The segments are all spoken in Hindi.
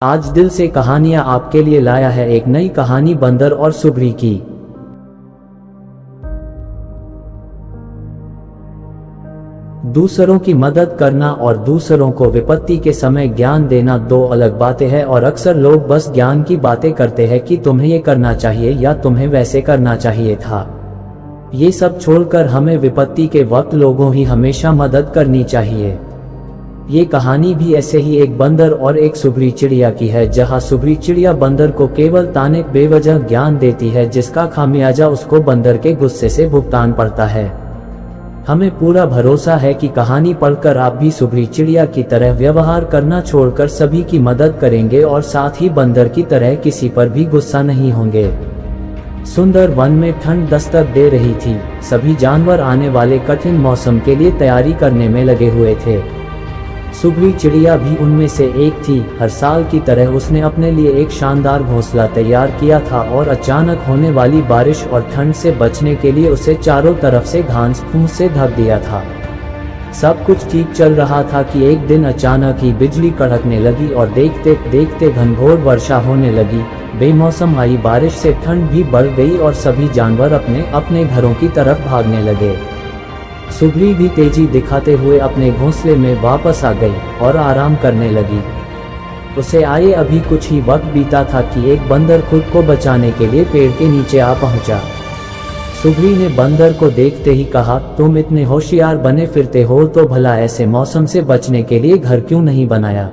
आज दिल से कहानियां आपके लिए लाया है एक नई कहानी बंदर और सुबरी की। दूसरों की मदद करना और दूसरों को विपत्ति के समय ज्ञान देना दो अलग बातें हैं और अक्सर लोग बस ज्ञान की बातें करते हैं कि तुम्हें ये करना चाहिए या तुम्हें वैसे करना चाहिए था। ये सब छोड़कर हमें विपत्ति के वक्त लोगों ही हमेशा मदद करनी चाहिए। ये कहानी भी ऐसे ही एक बंदर और एक सुबरी चिड़िया की है, जहाँ सुबरी चिड़िया बंदर को केवल ताने बेवजह ज्ञान देती है, जिसका खामियाजा उसको बंदर के गुस्से से भुगतान पड़ता है। हमें पूरा भरोसा है कि कहानी पढ़कर आप भी सुबरी चिड़िया की तरह व्यवहार करना छोड़कर सभी की मदद करेंगे और साथ ही बंदर की तरह किसी पर भी गुस्सा नहीं होंगे। सुंदर वन में ठंड दस्तक दे रही थी। सभी जानवर आने वाले कठिन मौसम के लिए तैयारी करने में लगे हुए थे। सुबरी चिड़िया भी उनमें से एक थी। हर साल की तरह उसने अपने लिए एक शानदार घोंसला तैयार किया था और अचानक होने वाली बारिश और ठंड से बचने के लिए उसे चारों तरफ से घास फूस से ढक दिया था। सब कुछ ठीक चल रहा था कि एक दिन अचानक ही बिजली कड़कने लगी और देखते देखते घनघोर वर्षा होने लगी। बेमौसम आई बारिश से ठंड भी बढ़ गई और सभी जानवर अपने अपने घरों की तरफ भागने लगे। सुबरी भी तेजी दिखाते हुए अपने घोंसले में वापस आ गई और आराम करने लगी। उसे आए अभी कुछ ही वक्त बीता था कि एक बंदर खुद को बचाने के लिए पेड़ के नीचे आ पहुंचा। सुबरी ने बंदर को देखते ही कहा, तुम इतने होशियार बने फिरते हो तो भला ऐसे मौसम से बचने के लिए घर क्यों नहीं बनाया।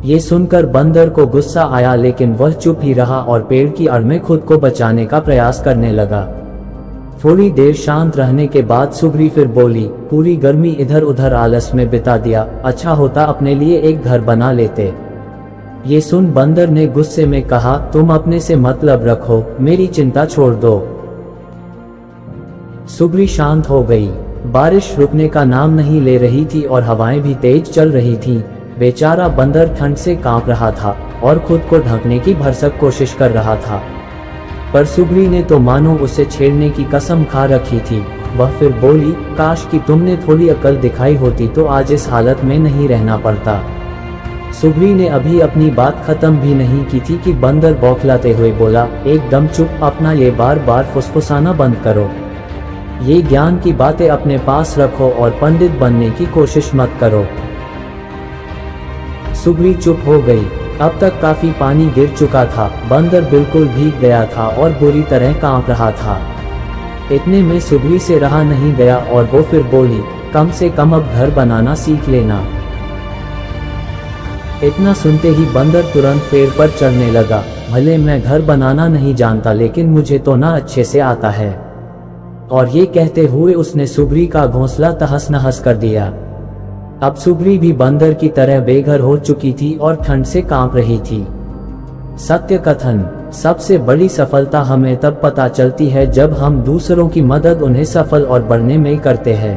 ये सुनकर बंदर को गुस्सा आया, लेकिन वह चुप ही रहा और पेड़ की आड़ में खुद को बचाने का प्रयास करने लगा। थोड़ी देर शांत रहने के बाद सुबरी फिर बोली, पूरी गर्मी इधर उधर आलस में बिता दिया, अच्छा होता अपने लिए एक घर बना लेते। ये सुन बंदर ने गुस्से में कहा, तुम अपने से मतलब रखो, मेरी चिंता छोड़ दो। सुबरी शांत हो गई। बारिश रुकने का नाम नहीं ले रही थी और हवाएं भी तेज चल रही थी। बेचारा बंदर ठंड से कांप रहा था और खुद को ढकने की भरसक कोशिश कर रहा था, पर सुबरी ने तो मानो उसे छेड़ने की कसम खा रखी थी। वह फिर बोली, काश कि तुमने थोड़ी अकल दिखाई होती तो आज इस हालत में नहीं रहना पड़ता। सुबरी ने अभी अपनी बात खत्म भी नहीं की थी कि बंदर बौखलाते हुए बोला, एकदम चुप, अपना ये बार बार फुसफुसाना बंद करो। ये ज्ञान की बातें अपने पास रखो और पंडित बनने की कोशिश मत करो। सुबरी चुप हो गई। अब तक काफी पानी गिर चुका था। बंदर बिल्कुल भीग गया था और बुरी तरह कांप रहा था। इतने में सुबरी से रहा नहीं गया और वो फिर बोली, कम से कम अब घर बनाना सीख लेना। इतना सुनते ही बंदर तुरंत पेड़ पर चढ़ने लगा। भले मैं घर बनाना नहीं जानता, लेकिन मुझे तो ना अच्छे से आता है। और ये कहते हुए उसने सुबरी का घोंसला तहस नहस कर दिया। अब सुबरी भी बंदर की तरह बेघर हो चुकी थी और ठंड से कांप रही थी। सत्य कथन, सबसे बड़ी सफलता हमें तब पता चलती है जब हम दूसरों की मदद उन्हें सफल और बढ़ने में करते हैं।